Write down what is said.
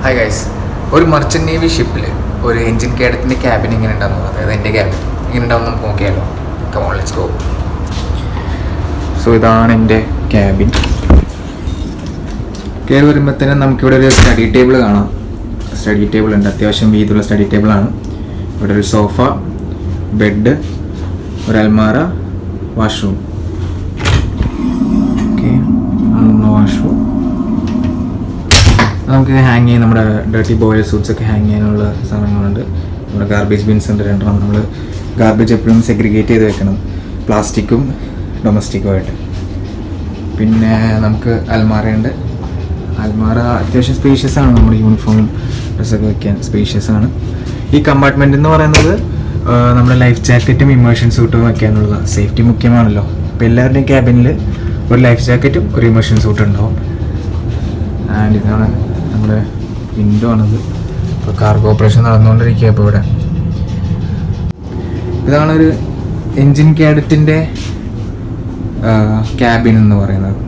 Hi guys, ഒരു merchant navy ഷിപ്പിൽ ഒരു എൻജിൻ കേഡറ്റിൻ്റെ ക്യാബിൻ എങ്ങനെ ഉണ്ടാകുന്നത്, അതായത് എൻ്റെ ക്യാബിൻ എങ്ങനെ ഉണ്ടാവും നമുക്ക് നോക്കിയാലോ. Come on let's go. സോ ഇതാണ് എൻ്റെ ക്യാബിൻ. കയറി വരുമ്പോഴത്തേനും നമുക്കിവിടെ ഒരു സ്റ്റഡി ടേബിൾ കാണാം. സ്റ്റഡി ടേബിൾ ഉണ്ട്, അത്യാവശ്യം വീതിയുള്ള സ്റ്റഡി ടേബിളാണ്. ഇവിടെ ഒരു സോഫ, ബെഡ്, ഒരു അൽമാര, വാഷ്റൂം. Okay, washroom. നമുക്ക് ഹാങ് ചെയ്യാൻ നമ്മുടെ ഡേർട്ടി ബോയൽ സൂട്ട്സൊക്കെ ഹാങ് ചെയ്യാനുള്ള സാധനങ്ങളുണ്ട്. നമ്മുടെ ഗാർബേജ് ബിൻസ് ഉണ്ട് 2. നമ്മൾ ഗാർബേജ് എപ്പോഴും സെഗ്രിഗേറ്റ് ചെയ്ത് വെക്കണം, പ്ലാസ്റ്റിക്കും ഡൊമസ്റ്റിക്കും ആയിട്ട്. പിന്നെ നമുക്ക് അൽമാരയുണ്ട്. അൽമാര അത്യാവശ്യം സ്പേഷ്യസ് ആണ്, നമ്മുടെ യൂണിഫോം ഡ്രസ്സൊക്കെ വെക്കാൻ സ്പേഷ്യസ് ആണ്. ഈ കമ്പാർട്ട്മെൻ്റ് എന്ന് പറയുന്നത് നമ്മുടെ ലൈഫ് ജാക്കറ്റും ഇമേർഷൻ സൂട്ടും വെക്കാനുള്ള സേഫ്റ്റി മുഖ്യമാണല്ലോ. അപ്പോൾ എല്ലാവരുടെയും ക്യാബിനിൽ ഒരു ലൈഫ് ജാക്കറ്റും ഒരു ഇമേർഷൻ സൂട്ടും ഉണ്ടാവും. ആൻഡ് ഇതാണ് നമ്മുടെ വിൻഡോ ആണത്. ഇപ്പോൾ കാർഗോ ഓപ്പറേഷൻ നടന്നുകൊണ്ടിരിക്കുക. ഇപ്പോൾ ഇവിടെ ഇതാണ് ഒരു എൻജിൻ കാഡറ്റിൻ്റെ ക്യാബിൻ എന്ന് പറയുന്നത്.